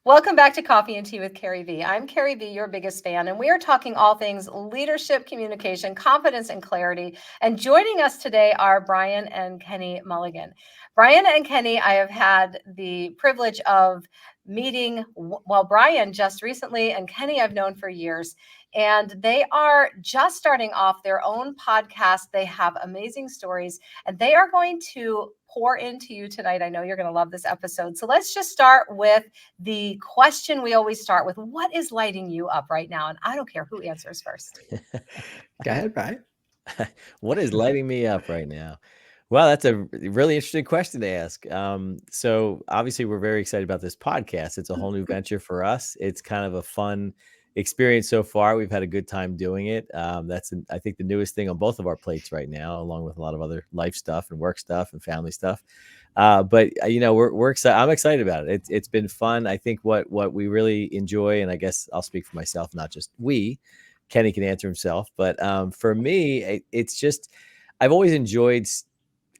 Welcome back to Coffee and Tea with CarrieVee. I'm CarrieVee, your biggest fan, and we are talking all things leadership, communication, confidence, and clarity. And joining us today are Brian and Kenny Mulligan. Brian and Kenny, I have had the privilege of meeting, well, Brian just recently, and Kenny I've known for years. And they are just starting off their own podcast. They have amazing stories, and they are going to pour into you tonight. I know you're going to love this episode. So let's just start with the question we always start with. What is lighting you up right now? And I don't care who answers first. Go ahead, Brian. What is lighting me up right now? Well, that's a really interesting question to ask. So obviously we're very excited about this podcast. It's a whole new venture for us. It's kind of a fun experience so far. We've had a good time doing it. I think the newest thing on both of our plates right now, along with a lot of other life stuff and work stuff and family stuff. But we're excited. I'm excited about it. It's been fun. I think what we really enjoy, and I guess I'll speak for myself, not just we. Kenny can answer himself, but for me, it's just I've always enjoyed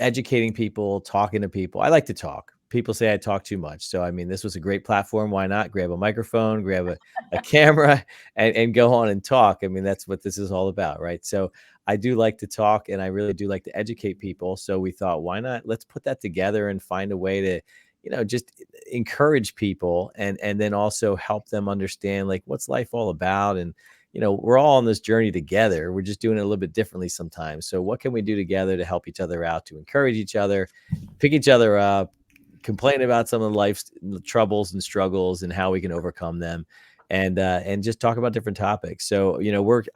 educating people, talking to people. I like to talk. People say I talk too much. So, I mean, this was a great platform. Why not grab a microphone, grab a camera and go on and talk? I mean, that's what this is all about, right? So I do like to talk and I really do like to educate people. So we thought, why not? Let's put that together and find a way to, just encourage people and then also help them understand like what's life all about. And we're all on this journey together. We're just doing it a little bit differently sometimes. So what can we do together to help each other out, to encourage each other, pick each other up, complain about some of the life's troubles and struggles and how we can overcome them, and just talk about different topics. So,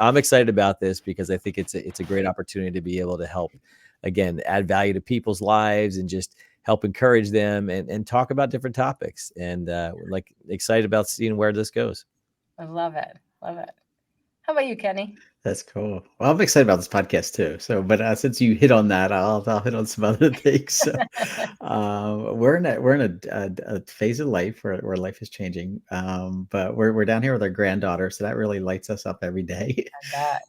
I'm excited about this because I think it's a great opportunity to be able to help, again, add value to people's lives and just help encourage them and talk about different topics. And we're like excited about seeing where this goes. I love it. Love it. How about you, Kenny? That's cool. Well, I'm excited about this podcast too. So, but since you hit on that, I'll hit on some other things. So, we're in a phase of life where life is changing. But we're down here with our granddaughter, so that really lights us up every day.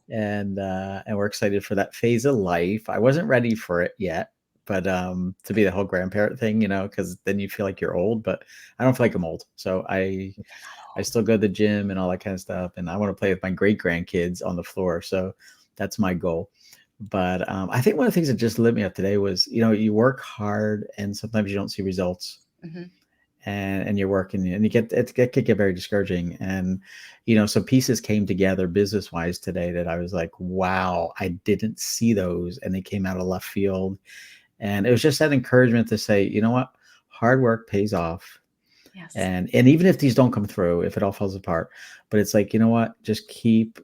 And we're excited for that phase of life. I wasn't ready for it yet, but to be the whole grandparent thing, because then you feel like you're old. But I don't feel like I'm old, so I still go to the gym and all that kind of stuff. And I want to play with my great grandkids on the floor. So that's my goal. But I think one of the things that just lit me up today was, you work hard and sometimes you don't see results. Mm-hmm. And you're working and it could get very discouraging. And, some pieces came together business wise today that I was like, wow, I didn't see those. And they came out of left field. And it was just that encouragement to say, you know what, hard work pays off. Yes. And even if these don't come through, if it all falls apart, but it's like, you know what, just keep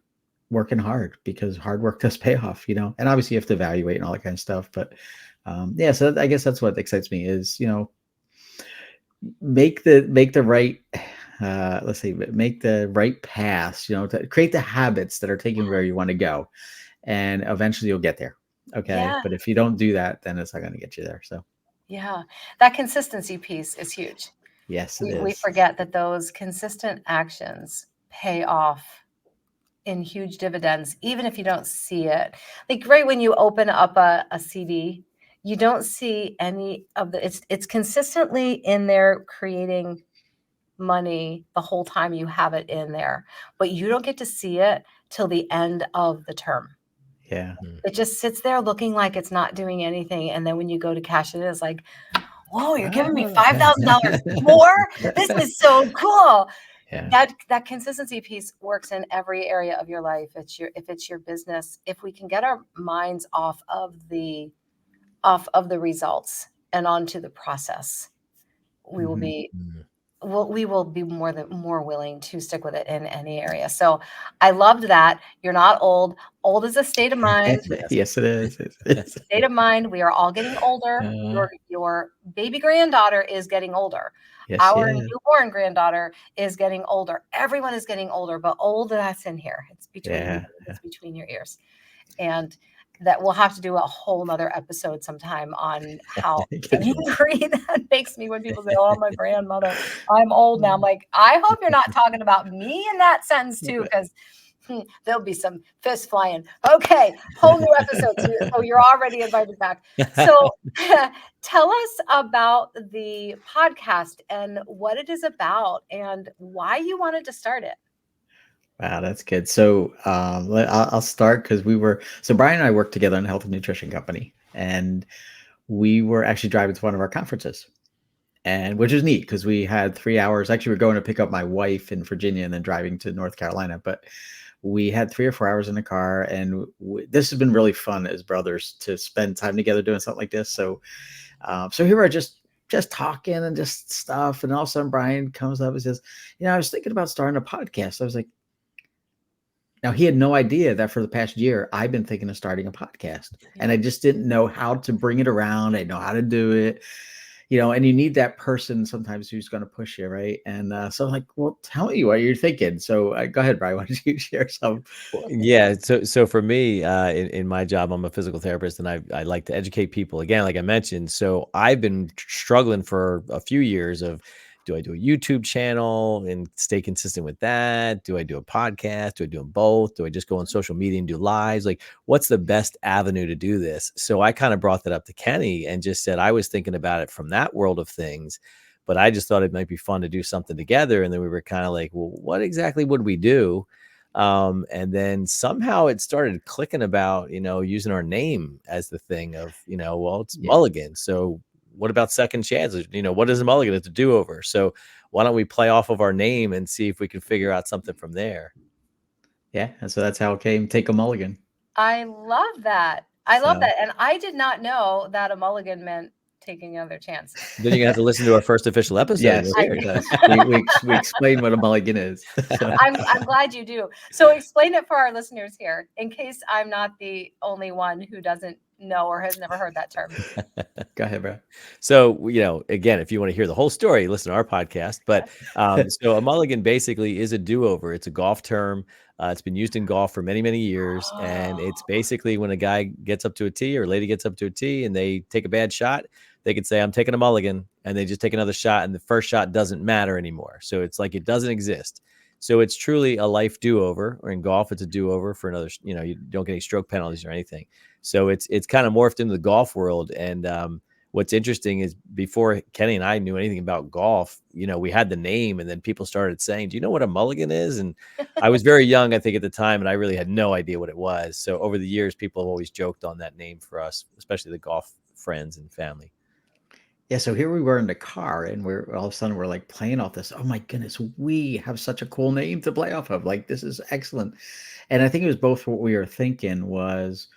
working hard because hard work does pay off, and obviously you have to evaluate and all that kind of stuff. But so I guess that's what excites me is, make the right, make the right paths, to create the habits that are taking where you want to go. And eventually you'll get there. Okay. Yeah. But if you don't do that, then it's not going to get you there. So. Yeah, that consistency piece is huge. Yes, we forget that those consistent actions pay off in huge dividends, even if you don't see it. Like right when you open up a CD, you don't see any of it's consistently in there creating money the whole time you have it in there, but you don't get to see it till the end of the term. Yeah. It just sits there looking like it's not doing anything. And then when you go to cash it, it's like, whoa, you're giving me $5,000 more? This is so cool. Yeah. That consistency piece works in every area of your life. If it's your business, if we can get our minds off of the results and onto the process, we will be we will be more willing to stick with it in any area. So I loved that. You're not old. Old is a state of mind. Yes, it is. It's a state of mind. We are all getting older. Your baby granddaughter is getting older. Yes, our newborn granddaughter is getting older. Everyone is getting older, but old, that's in here. It's between your ears. And that we'll have to do a whole nother episode sometime on how angry that makes me when people say, oh, my grandmother, I'm old now. I'm like, I hope you're not talking about me in that sentence too, because There'll be some fists flying. Okay, whole new episode. So you're already invited back. So tell us about the podcast and what it is about and why you wanted to start it. Wow, that's good. So I'll start because so Brian and I worked together in a health and nutrition company, and we were actually driving to one of our conferences, and which is neat because we had 3 hours. Actually, we're going to pick up my wife in Virginia and then driving to North Carolina, but we had 3 or 4 hours in the car, and this has been really fun as brothers to spend time together doing something like this. So here we're just talking and just stuff, and all of a sudden Brian comes up and says, I was thinking about starting a podcast. I was like, now, he had no idea that for the past year, I've been thinking of starting a podcast, and I just didn't know how to bring it around. I didn't know how to do it, and you need that person sometimes who's going to push you, right? And so I'm like, well, tell me what you're thinking. So go ahead, Brian. Why don't you share some? Yeah. So for me, in my job, I'm a physical therapist, and I like to educate people again, like I mentioned. So I've been struggling for a few years of, do I do a YouTube channel and stay consistent with that? Do I do a podcast? Do I do them both? Do I just go on social media and do lives? Like, what's the best avenue to do this? So I kind of brought that up to Kenny and just said, I was thinking about it from that world of things, but I just thought it might be fun to do something together. And then we were kind of like, well, what exactly would we do? And then somehow it started clicking about, using our name as the thing of, well, it's Mulligan. So what about second chances? What is a mulligan? It's a do-over. So why don't we play off of our name and see if we can figure out something from there? Yeah. And so that's how it came. Take a mulligan. I love that. Love that. And I did not know that a mulligan meant taking another chance. Then you're gonna have to listen to our first official episode. Yes, we explain what a mulligan is. So. I'm glad you do. So explain it for our listeners here, in case I'm not the only one who doesn't know or has never heard that term. Go ahead, bro. So, again, if you want to hear the whole story, listen to our podcast. But so a mulligan basically is a do-over. It's a golf term. It's been used in golf for many, many years. And it's basically when a guy gets up to a tee or a lady gets up to a tee and they take a bad shot, they could say, I'm taking a mulligan, and they just take another shot, and the first shot doesn't matter anymore. So it's like it doesn't exist. So it's truly a life do-over, or in golf, it's a do-over for another, you don't get any stroke penalties or anything. So it's kind of morphed into the golf world. And what's interesting is before Kenny and I knew anything about golf, we had the name, and then people started saying, do you know what a mulligan is? And I was very young, I think, at the time, and I really had no idea what it was. So over the years, people have always joked on that name for us, especially the golf friends and family. Yeah, so here we were in the car, and we're all of a sudden we're like playing off this. Oh my goodness, we have such a cool name to play off of. Like, this is excellent. And I think it was both what we were thinking was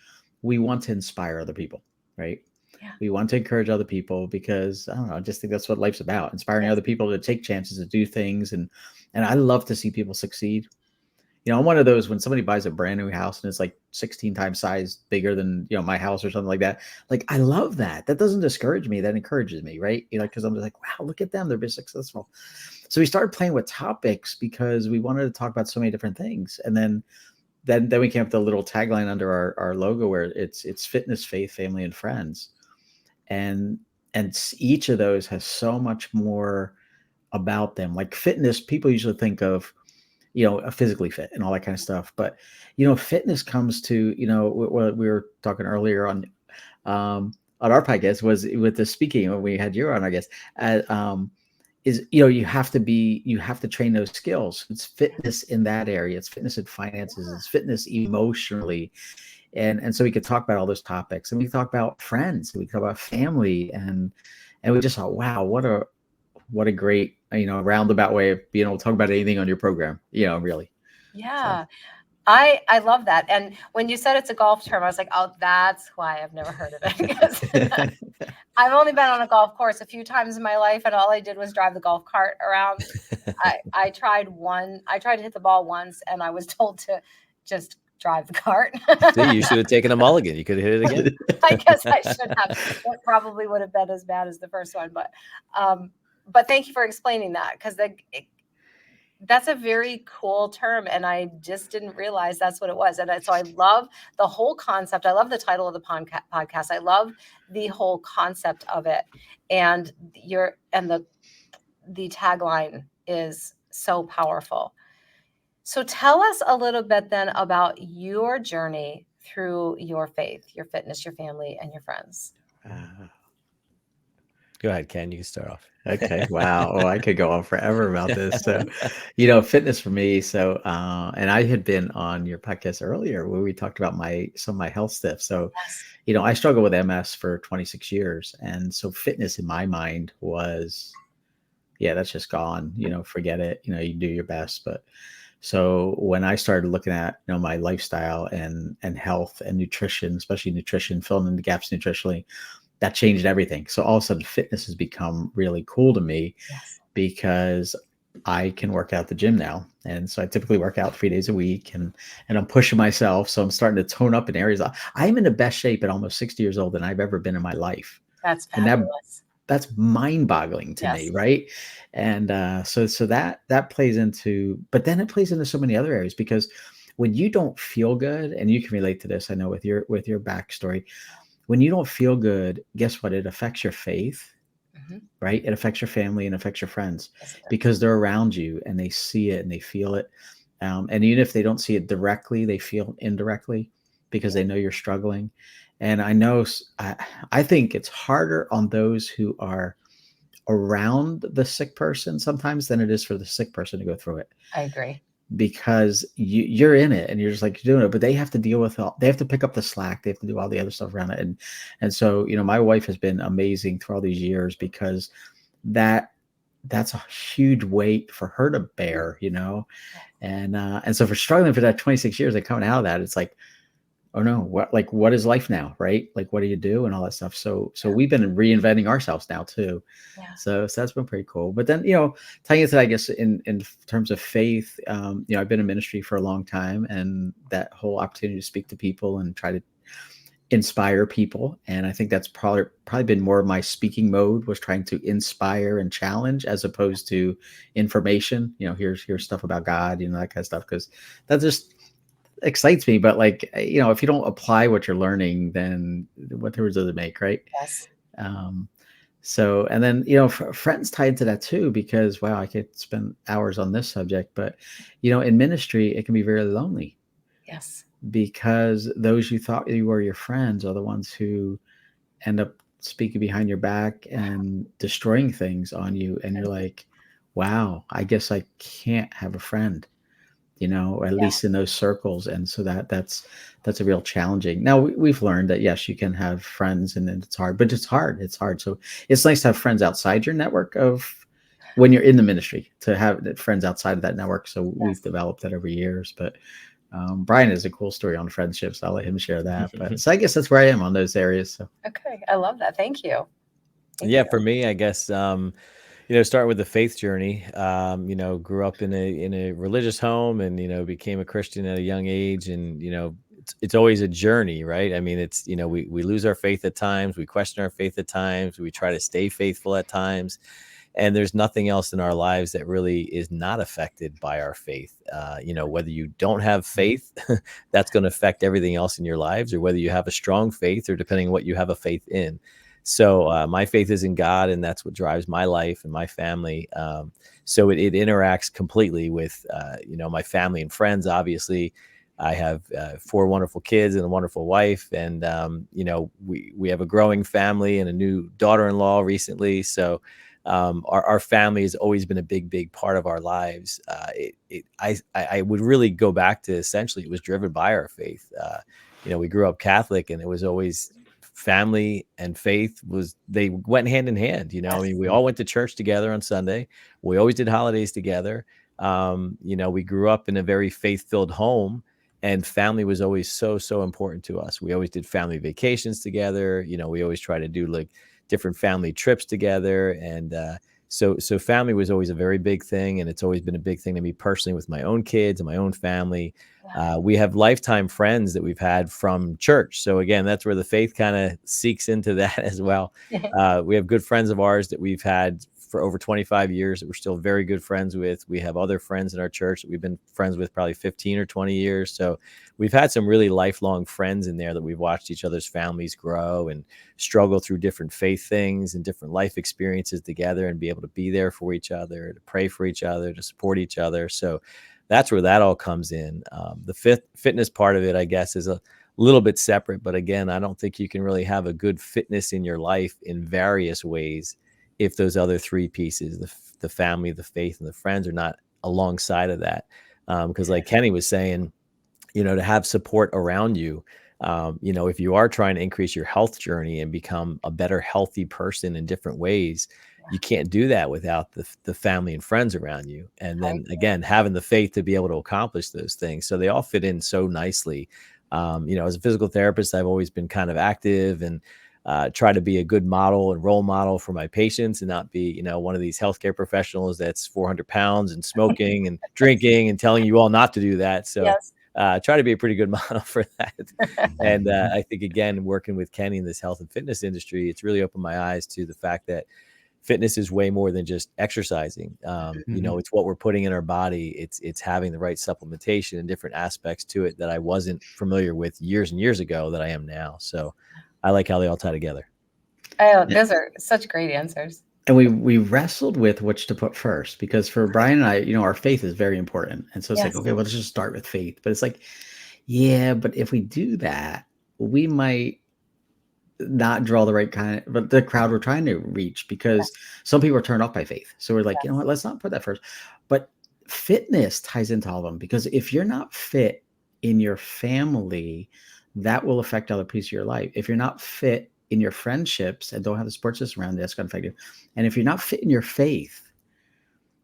we want to inspire other people, right? Yeah. We want to encourage other people because I don't know, I just think that's what life's about, inspiring other people to take chances, to do things. And I love to see people succeed. I'm one of those, when somebody buys a brand new house and it's like 16 times size bigger than, my house or something like that. Like, I love that. That doesn't discourage me. That encourages me, right? Because I'm just like, wow, look at them. They're very successful. So we started playing with topics because we wanted to talk about so many different things. And then we came up with a little tagline under our logo where it's fitness, faith, family, and friends. And each of those has so much more about them. Like fitness, people usually think of, physically fit and all that kind of stuff. But, fitness comes to, what we were talking earlier on our podcast was with the speaking when we had you on, I guess, is, you have to train those skills. It's fitness in that area. It's fitness in finances. It's fitness emotionally. And so we could talk about all those topics, and we talk about friends, and we talk about family, and we just thought, wow, what a great, roundabout way of being able to talk about anything on your program, really. Yeah. So. I love that. And when you said it's a golf term, I was like, oh, that's why I've never heard of it. I've only been on a golf course a few times in my life, and all I did was drive the golf cart around. I tried to hit the ball once, and I was told to just drive the cart. See, you should have taken a mulligan. You could have hit it again. I guess I should have. It probably would have been as bad as the first one, but thank you for explaining that, because that's a very cool term, and I just didn't realize that's what it was. And so I love the whole concept. I love the title of the podcast. I love the whole concept of it, and the tagline is so powerful. So tell us a little bit then about your journey through your faith, your fitness, your family, and your friends. Uh, Go ahead, Ken. You can start off. okay. Wow. Oh, I could go on forever about this. So, fitness for me. So, and I had been on your podcast earlier where we talked about some of my health stuff. So, Yes. I struggled with MS for 26 years. And so fitness in my mind was, yeah, that's just gone, forget it. You do your best. But so when I started looking at, my lifestyle and health and nutrition, especially nutrition, filling in the gaps nutritionally, that changed everything. So all of a sudden fitness has become really cool to me Yes. because I can work out at the gym now. And so I typically work out 3 days a week and I'm pushing myself. So I'm starting to tone up in areas. I'm in the best shape at almost 60 years old than I've ever been in my life. That's And fabulous. that's mind-boggling to me, Yes. right? And so that plays into, but then it plays into so many other areas because when you don't feel good, and you can relate to this, I know with your backstory, when you don't feel good, guess what? It affects your faith, Mhm. right? It affects your family and affects your friends Yes, it does. because they're around you and they see it and they feel it. And even if they don't see it directly, they feel indirectly because they know you're struggling. And I think it's harder on those who are around the sick person sometimes than it is for the sick person to go through it I agree. because you're in it and you're just like you're doing it, but they have to deal with they have to pick up the slack. They have to do all the other stuff around it. And so, my wife has been amazing through all these years because that's a huge weight for her to bear, and so for struggling for that 26 years and coming out of that, it's like, oh no, what is life now, right? Like, what do you do and all that stuff. So we've been reinventing ourselves now too. Yeah. So that's been pretty cool. But then, tying into that, I guess in terms of faith, I've been in ministry for a long time, and that whole opportunity to speak to people and try to inspire people. And I think that's probably been more of my speaking mode, was trying to inspire and challenge as opposed to information. Here's stuff about God, that kind of stuff, because that just excites me. But like, if you don't apply what you're learning, then what difference does it make, right? Yes. So, and then, friends tied into that too, because wow, I could spend hours on this subject, but in ministry, it can be very lonely Yes. because those you thought you were your friends are the ones who end up speaking behind your back and destroying things on you. And you're like, wow, I guess I can't have a friend, or at least in those circles. And so that's a real challenging. Now we've learned that, yes, you can have friends and then it's hard, but it's hard. So it's nice to have friends outside your network of when you're in the ministry, to have friends outside of that network. So we've developed that over years, but Brian has a cool story on friendships. I'll let him share that. But so I guess that's where I am on those areas. So. Okay. I love that. Thank you. Yeah, for me, I guess, start with the faith journey. Grew up in a religious home and, became a Christian at a young age. And, it's always a journey, right? I mean, it's, we lose our faith at times. We question our faith at times. We try to stay faithful at times. And there's nothing else in our lives that really is not affected by our faith. Whether you don't have faith, that's going to affect everything else in your lives, or whether you have a strong faith, or depending on what you have a faith in. So my faith is in God, and that's what drives my life and my family. So it interacts completely with, my family and friends. Obviously, I have 4 wonderful kids and a wonderful wife, and we have a growing family and a new daughter-in-law recently. So our family has always been a big part of our lives. I would really go back to, essentially, it was driven by our faith. We grew up Catholic, and it was always family and faith they went hand in hand. I mean, we all went to church together on Sunday. We always did holidays together. We grew up in a very faith-filled home, and family was always so important to us. We always did family vacations together. We always try to do like different family trips together. And so family was always a very big thing. And it's always been a big thing to me personally with my own kids and my own family. We have lifetime friends that we've had from church. So again, that's where the faith kind of seeks into that as well. We have good friends of ours that we've had for over 25 years that we're still very good friends with. We have other friends in our church that we've been friends with probably 15 or 20 years. So we've had some really lifelong friends in there that we've watched each other's families grow and struggle through different faith things and different life experiences together, and be able to be there for each other, to pray for each other, to support each other. So that's where that all comes in. The fitness part of it, I guess, is a little bit separate. But again, I don't think you can really have a good fitness in your life in various ways if those other three pieces, the family, the faith, and the friends, are not alongside of that. Because like Kenny was saying, to have support around you, if you are trying to increase your health journey and become a better healthy person in different ways, you can't do that without the family and friends around you. And then again, having the faith to be able to accomplish those things. So they all fit in so nicely. As a physical therapist, I've always been kind of active and try to be a good model and role model for my patients, and not be, one of these healthcare professionals that's 400 pounds and smoking and drinking and telling you all not to do that. So Yes. try to be a pretty good model for that. And I think, again, working with Kenny in this health and fitness industry, it's really opened my eyes to the fact that fitness is way more than just exercising. It's what we're putting in our body. It's having the right supplementation and different aspects to it that I wasn't familiar with years and years ago that I am now. So I like how they all tie together. Oh, those are such great answers. And we wrestled with which to put first, because for Brian and I, our faith is very important. And so it's like, okay, well, let's just start with faith. But it's like, yeah, but if we do that, we might not draw the right but the crowd we're trying to reach, because some people are turned off by faith. So we're like, you know what, let's not put that first. But fitness ties into all of them, because if you're not fit in your family, that will affect other pieces of your life. If you're not fit in your friendships and don't have the support system around you, that's going to affect you. And if you're not fit in your faith,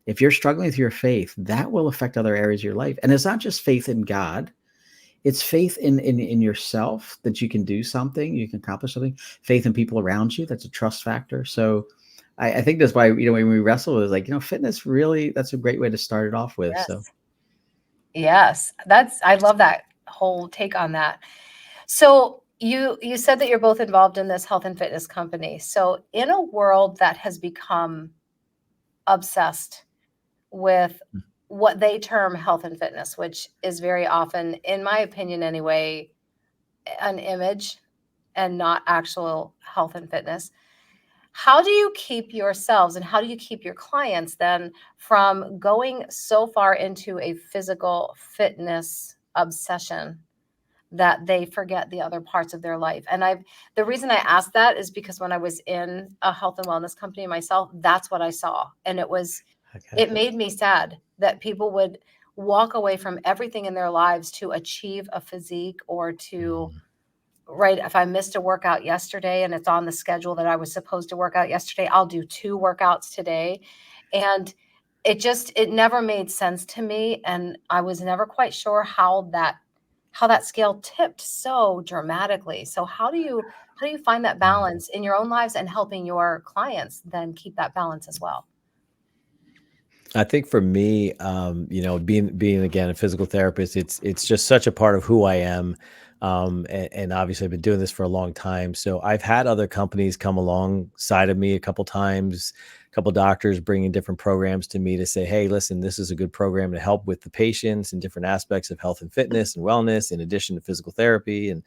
if you're struggling with your faith, that will affect other areas of your life. And it's not just faith in God. It's faith in yourself, that you can do something, you can accomplish something. Faith in people around you, that's a trust factor. So I think that's why, when we wrestle with, like, fitness, really, that's a great way to start it off with. Yes, I love that whole take on that. So you said that you're both involved in this health and fitness company. So in a world that has become obsessed with what they term health and fitness, which is very often, in my opinion anyway, an image and not actual health and fitness, how do you keep yourselves and how do you keep your clients then from going so far into a physical fitness obsession that they forget the other parts of their life? And the reason I asked that is because when I was in a health and wellness company myself, that's what I saw. And it made me sad that people would walk away from everything in their lives to achieve a physique, or to, right, if I missed a workout yesterday and it's on the schedule that I was supposed to work out yesterday, I'll do 2 workouts today. And it never made sense to me. And I was never quite sure how that scale tipped so dramatically. So how do you find that balance in your own lives and helping your clients then keep that balance as well? I think for me, being again a physical therapist, it's just such a part of who I am. And obviously I've been doing this for a long time. So I've had other companies come alongside of me a couple times, a couple doctors bringing different programs to me to say, hey, listen, this is a good program to help with the patients and different aspects of health and fitness and wellness, in addition to physical therapy. And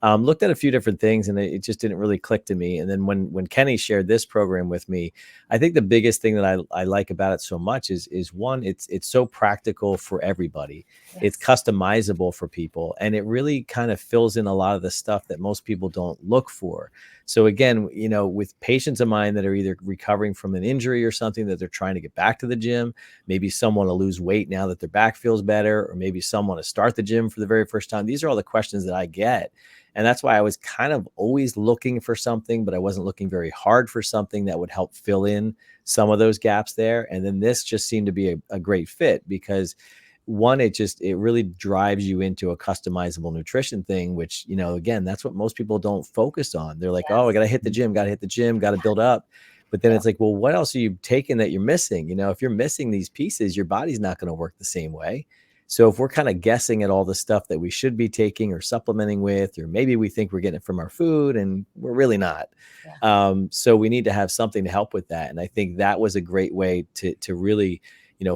looked at a few different things, and it just didn't really click to me. And then when Kenny shared this program with me, I think the biggest thing that I like about it so much is one, it's so practical for everybody. Yes. It's customizable for people, and it really kind of fills in a lot of the stuff that most people don't look for. So again, with patients of mine that are either recovering from an injury or something that they're trying to get back to the gym, maybe some want to lose weight now that their back feels better, or maybe some want to start the gym for the very first time. These are all the questions that I get. And that's why I was kind of always looking for something, but I wasn't looking very hard for something that would help fill in some of those gaps there. And then this just seemed to be a great fit, because one, it really drives you into a customizable nutrition thing, which, again, that's what most people don't focus on. They're like, oh, I got to hit the gym, got to build up. But then it's like, well, what else are you taking that you're missing? If you're missing these pieces, your body's not going to work the same way. So if we're kind of guessing at all the stuff that we should be taking or supplementing with, or maybe we think we're getting it from our food and we're really not. Yeah. So we need to have something to help with that. And I think that was a great way to really,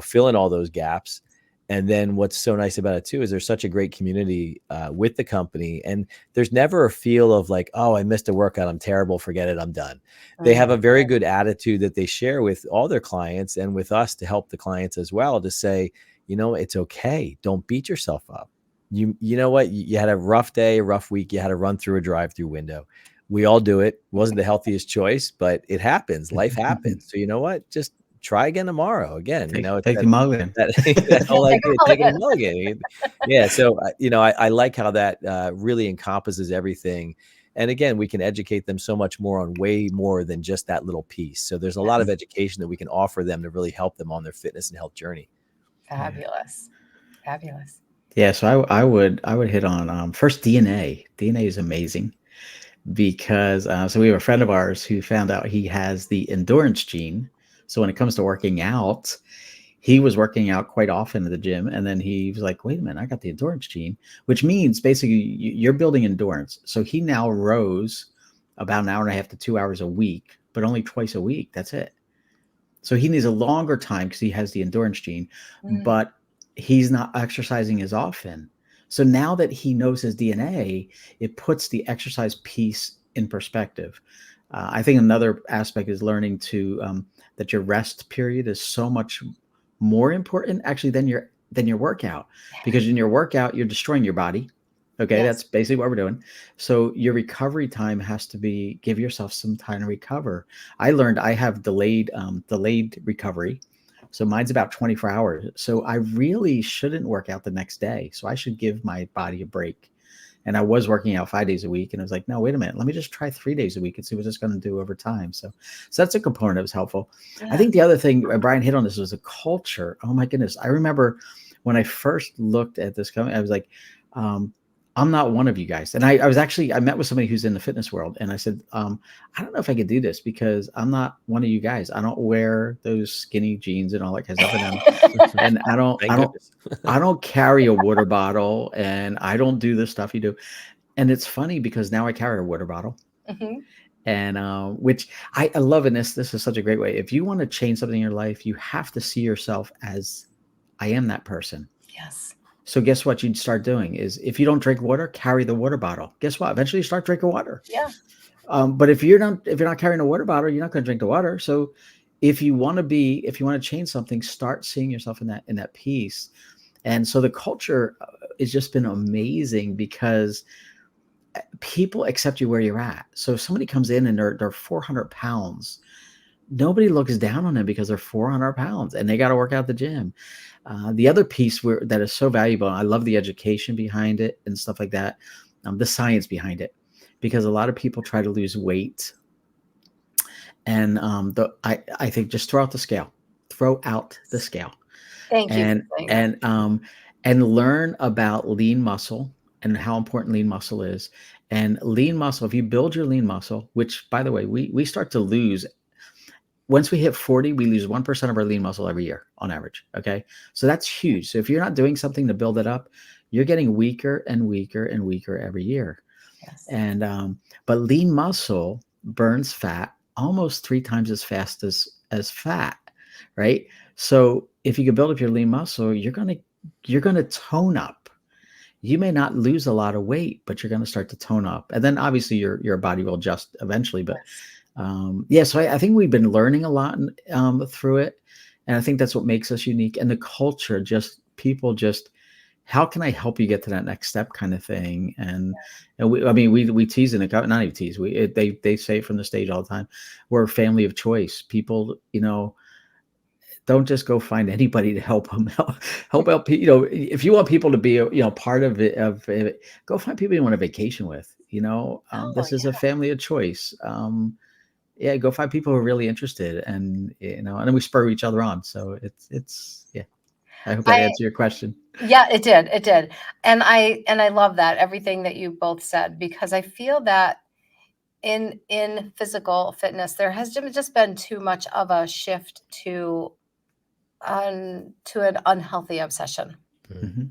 fill in all those gaps. And then what's so nice about it too, is there's such a great community with the company, and there's never a feel of like, oh, I missed a workout, I'm terrible, forget it, I'm done. They have a very good attitude that they share with all their clients and with us to help the clients as well, to say, it's okay. Don't beat yourself up. You know what? You had a rough day, a rough week. You had to run through a drive-through window. We all do it. Wasn't the healthiest choice, but it happens. Life happens. So you know what? Just try again tomorrow. Again, it's Take the mulligan. that whole Take a idea, taking a mulligan. mulligan. Yeah. So, I like how that really encompasses everything. And again, we can educate them so much more on way more than just that little piece. So there's a lot of education that we can offer them to really help them on their fitness and health journey. Fabulous. Fabulous. Yeah, so I would hit on first DNA. DNA is amazing because so we have a friend of ours who found out he has the endurance gene. So when it comes to working out, he was working out quite often at the gym, and then he was like, "Wait a minute, I got the endurance gene," which means basically you're building endurance. So he now rows about an hour and a half to 2 hours a week, but only twice a week. That's it. So he needs a longer time because he has the endurance gene, but he's not exercising as often. So now that he knows his DNA, it puts the exercise piece in perspective. I think another aspect is learning to that your rest period is so much more important actually than your workout, because in your workout you're destroying your body. Okay, Yes. that's basically what we're doing. So your recovery time has to be, give yourself some time to recover. I learned I have delayed recovery. So mine's about 24 hours. So I really shouldn't work out the next day. So I should give my body a break. And I was working out 5 days a week, and I was like, no, wait a minute, let me just try 3 days a week and see what it's going to do over time. So that's a component that was helpful. I think the other thing, Brian hit on this, was a culture. Oh my goodness. I remember when I first looked at this company, I was like, I'm not one of you guys. And I met with somebody who's in the fitness world, and I said, I don't know if I could do this because I'm not one of you guys. I don't wear those skinny jeans and all that kind of stuff. And I don't carry a water bottle, and I don't do the stuff you do. And it's funny because now I carry a water bottle. And which I love in this. This is such a great way. If you want to change something in your life, you have to see yourself as, I am that person. Yes. So guess what you'd start doing is, if you don't drink water, carry the water bottle. Guess what? Eventually you start drinking water. Yeah. But if you're not carrying a water bottle, you're not going to drink the water. So if you want to change something, start seeing yourself in that piece. And so the culture has just been amazing because people accept you where you're at. So if somebody comes in and they're 400 pounds, nobody looks down on them because they're 400 pounds and they got to work out at the gym. The other piece that is so valuable, I love the education behind it and stuff like that, the science behind it, because a lot of people try to lose weight, and I think just throw out the scale. Thank you for saying that. And learn about lean muscle and how important lean muscle is. And lean muscle, if you build your lean muscle, which by the way, we start to lose. Once we hit 40, we lose 1% of our lean muscle every year on average. Okay. So that's huge. So if you're not doing something to build it up, you're getting weaker and weaker and weaker every year. Yes. And, but lean muscle burns fat almost 3 times as fast as fat. Right. So if you can build up your lean muscle, you're going to tone up. You may not lose a lot of weight, but you're going to start to tone up. And then obviously your body will adjust eventually, but so I think we've been learning a lot through it, and I think that's what makes us unique. And the culture, people how can I help you get to that next step kind of thing? And we tease in it, not even tease. They say it from the stage all the time. We're a family of choice. People, don't just go find anybody to help them help out. If you want people to be part of it, go find people you want to vacation with. This is a family of choice. Go find people who are really interested, and and then we spur each other on. So it's I hope that answered your question. Yeah, it did. It did. And I love that, everything that you both said, because I feel that in physical fitness, there has just been too much of a shift to an unhealthy obsession. Mm-hmm.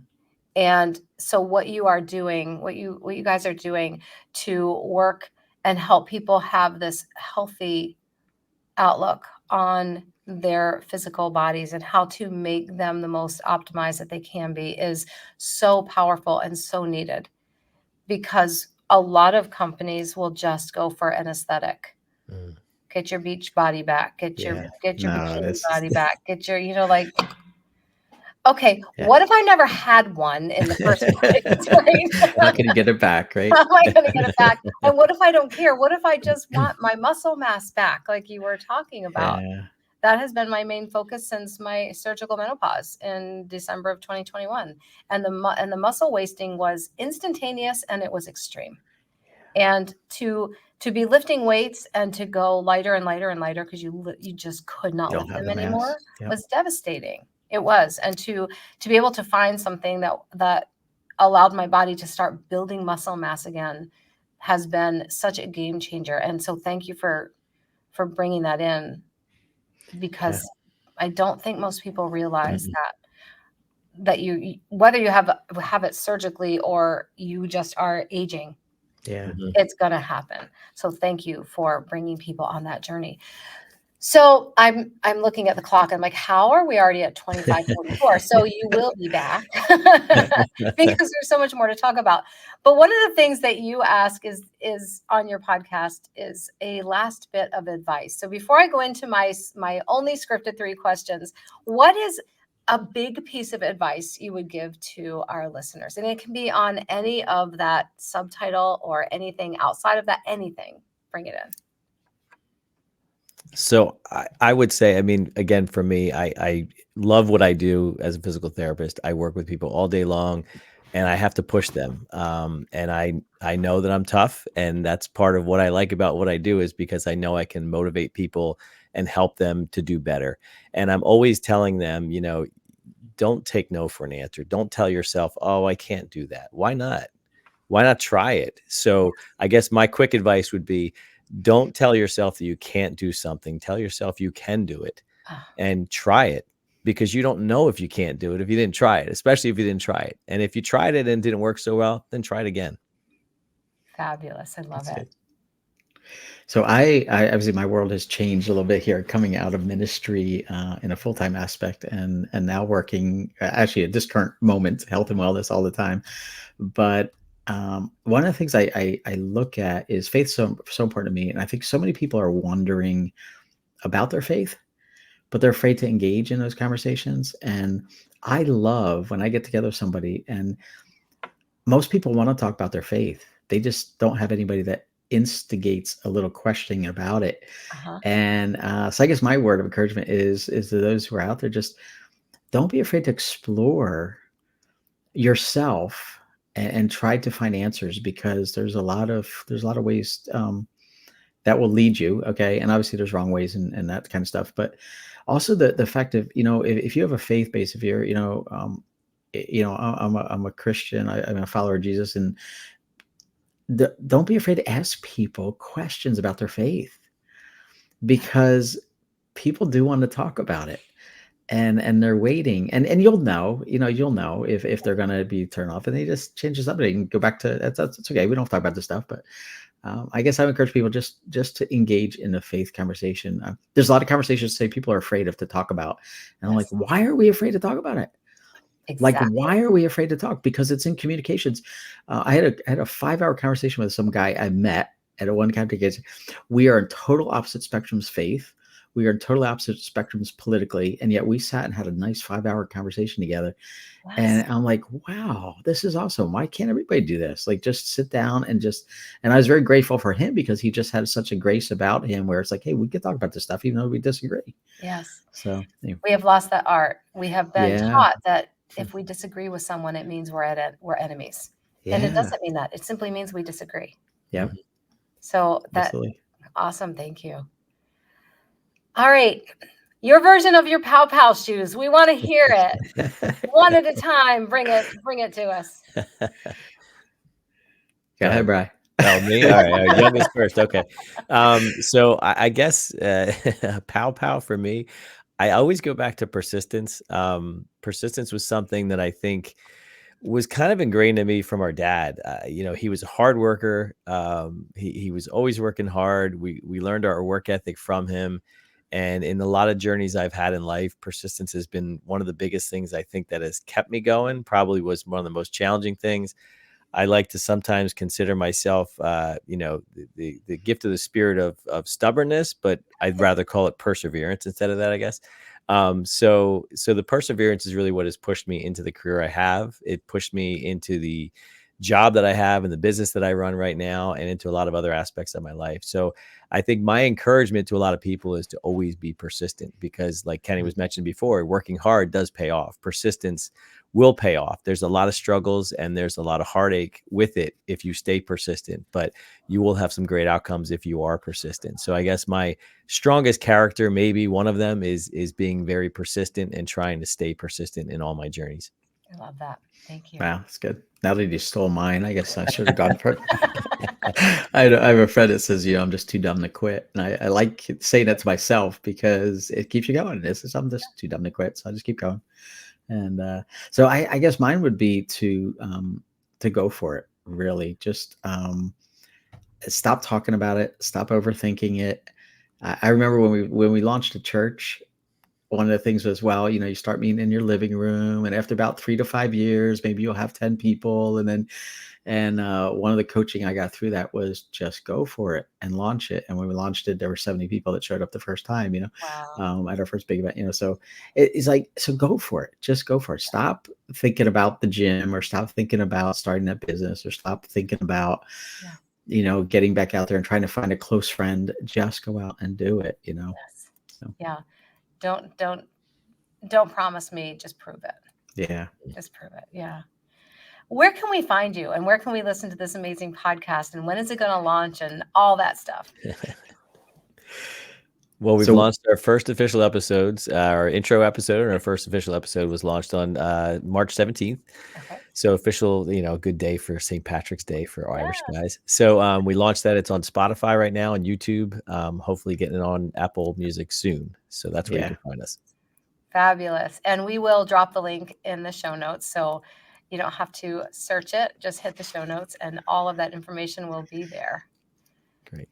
And so what you are doing, what you guys are doing to work and help people have this healthy outlook on their physical bodies and how to make them the most optimized that they can be is so powerful and so needed, because a lot of companies will just go for an aesthetic. Get your beach body back, get your bikini body back, get your, Okay, Yeah. what if I never had one in the first place, right? How can you get it back, right? How am I going to get it back? And what if I don't care? What if I just want my muscle mass back, like you were talking about? Yeah. That has been my main focus since my surgical menopause in December of 2021. And the muscle wasting was instantaneous and it was extreme. And to be lifting weights and to go lighter and lighter and lighter because you just could not You don't lift have them the mass. anymore Yep. was devastating. It was. And to be able to find something that allowed my body to start building muscle mass again has been such a game changer. And so thank you for bringing that in, because I don't think most people realize that you, whether you have it surgically or you just are aging, Yeah. it's going to happen. So thank you for bringing people on that journey. So I'm looking at the clock. I'm like, how are we already at 25:44? So you will be back because there's so much more to talk about. But one of the things that you ask is on your podcast is a last bit of advice. So before I go into my only scripted 3 questions, what is a big piece of advice you would give to our listeners? And it can be on any of that subtitle or anything outside of that, anything. Bring it in. So I would say, I mean, again, for me, I love what I do as a physical therapist. I work with people all day long and I have to push them. And I know that I'm tough, and that's part of what I like about what I do, is because I know I can motivate people and help them to do better. And I'm always telling them, don't take no for an answer. Don't tell yourself, oh, I can't do that. Why not? Why not try it? So I guess my quick advice would be, don't tell yourself that you can't do something. Tell yourself you can do it and try it, because you don't know if you can't do it if you didn't try it, especially if you didn't try it. And if you tried it and it didn't work so well, then try it again. Fabulous. I love it. So I obviously my world has changed a little bit here, coming out of ministry in a full-time aspect, and now working actually at this current moment, health and wellness all the time. But one of the things I look at is faith so important to me, and I think so many people are wondering about their faith, but they're afraid to engage in those conversations. And I love when I get together with somebody, and most people want to talk about their faith. They just don't have anybody that instigates a little questioning about it. And so I guess my word of encouragement is to those who are out there, just don't be afraid to explore yourself and try to find answers, because there's a lot of ways that will lead you. Okay. And obviously there's wrong ways and that kind of stuff. But also the fact of, if you have a faith base, if you're, I'm a Christian, I'm a follower of Jesus, and don't be afraid to ask people questions about their faith, because people do want to talk about it, and they're waiting, and you'll know if they're going to be turned off, and they just change the subject and go back to that's okay. We don't talk about this stuff, but I guess I would encourage people just to engage in a faith conversation. There's a lot of conversations say people are afraid to talk about, and I'm like, why are we afraid to talk about it? Exactly. Like, why are we afraid to talk? Because it's in communications. I had a 5-hour conversation with some guy I met at a one conversation. We are in total opposite spectrums faith. We are in total opposite spectrums politically, and yet we sat and had a nice 5-hour conversation together. And I'm like, wow, this is awesome. Why can't everybody do this? Like, just sit down and I was very grateful for him, because he just had such a grace about him where it's like, hey, we can talk about this stuff even though we disagree. Yes. So anyway. We have lost that art. We have been taught that if we disagree with someone, it means we're enemies. Yeah. And it doesn't mean that. It simply means we disagree. Yeah. So awesome. Thank you. All right. Your version of your pow pow shoes. We want to hear it. One at a time. Bring it to us. Go ahead, Brian. Oh, me? All right. Youngest first. Okay. So I guess pow pow for me, I always go back to persistence. Persistence was something that I think was kind of ingrained in me from our dad. He was a hard worker. He was always working hard. We learned our work ethic from him. And in a lot of journeys I've had in life, persistence has been one of the biggest things I think that has kept me going. Probably was one of the most challenging things. I like to sometimes consider myself, the gift of the spirit of stubbornness, but I'd rather call it perseverance instead of that, I guess. So the perseverance is really what has pushed me into the career I have. It pushed me into the job that I have and the business that I run right now, and into a lot of other aspects of my life. So I think my encouragement to a lot of people is to always be persistent, because like Kenny was mentioned before, working hard does pay off. Persistence will pay off. There's a lot of struggles and there's a lot of heartache with it if you stay persistent, but you will have some great outcomes if you are persistent. So I guess my strongest character, maybe one of them, is being very persistent and trying to stay persistent in all my journeys. I love that. Thank you. Wow, that's good. Now that you stole mine, I guess I should have gone for it. I have a friend that says, I'm just too dumb to quit. And I like saying that to myself because it keeps you going. I'm just too dumb to quit. So I just keep going. And so I guess mine would be to go for it, really. Just stop talking about it. Stop overthinking it. I remember when we launched a church, one of the things was, you start meeting in your living room, and after about 3 to 5 years, maybe you'll have 10 people. And one of the coaching I got through that was just go for it and launch it. And when we launched it, there were 70 people that showed up the first time, Wow. at our first big event, so it's like, so go for it. Just go for it. Stop thinking about the gym, or stop thinking about starting that business, or stop thinking about, getting back out there and trying to find a close friend. Just go out and do it, Yes. So. Yeah. Don't promise me, just prove it. Yeah. Just prove it. Yeah. Where can we find you, and where can we listen to this amazing podcast, and when is it going to launch, and all that stuff? Well, we've launched our first official episodes. Our intro episode and our first official episode was launched on March 17th. Okay. So official, good day for St. Patrick's Day for Irish guys. So we launched that. It's on Spotify right now and YouTube. Hopefully getting it on Apple Music soon. So that's where you can find us. Fabulous. And we will drop the link in the show notes. So you don't have to search it. Just hit the show notes and all of that information will be there. Great.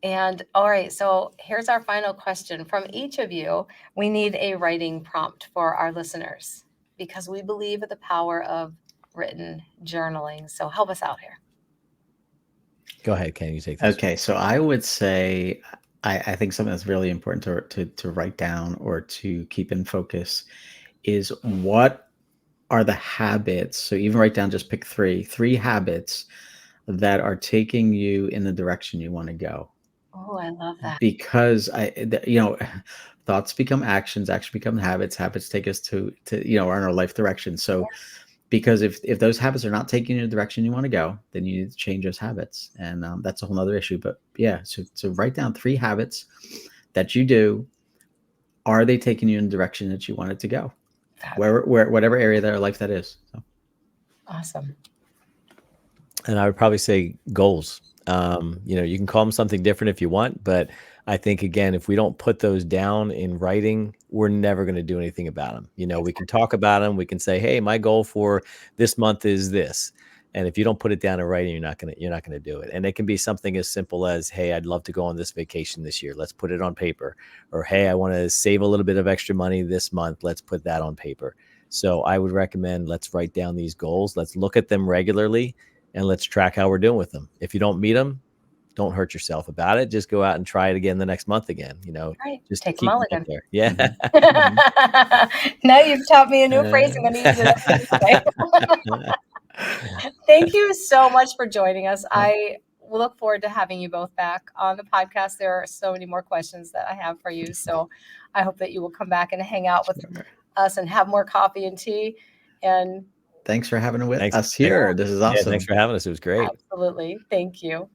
And all right, so here's our final question. From each of you, we need a writing prompt for our listeners, because we believe in the power of written journaling. So help us out here. Go ahead, Ken, you take this. Okay, so I would say, I think something that's really important to write down or to keep in focus is, what are the habits? So even write down, just pick three habits that are taking you in the direction you want to go. Oh, I love that. Because thoughts become actions, action become habits take us to are in our life direction. So because if those habits are not taking you in the direction you want to go, then you need to change those habits. And that's a whole nother issue. But yeah, so write down 3 habits that you do. Are they taking you in the direction that you want it to go? Where whatever area of their life that is. So. Awesome. And I would probably say goals. You can call them something different if you want, but I think, again, if we don't put those down in writing, we're never going to do anything about them. We can talk about them. We can say, hey, my goal for this month is this. And if you don't put it down in writing, you're not going to do it. And it can be something as simple as, hey, I'd love to go on this vacation this year. Let's put it on paper. Or, hey, I want to save a little bit of extra money this month. Let's put that on paper. So I would recommend, let's write down these goals. Let's look at them regularly, and let's track how we're doing with them. If you don't meet them, don't hurt yourself about it. Just go out and try it again the next month again. Right. Just Take keep a mulligan. There. Yeah. Now you've taught me a new phrase. I'm going to use it today. Thank you so much for joining us. I look forward to having you both back on the podcast. There are so many more questions that I have for you. So I hope that you will come back and hang out with us and have more coffee and tea. And thanks for having us here. This is awesome. Yeah, thanks for having us. It was great. Absolutely. Thank you.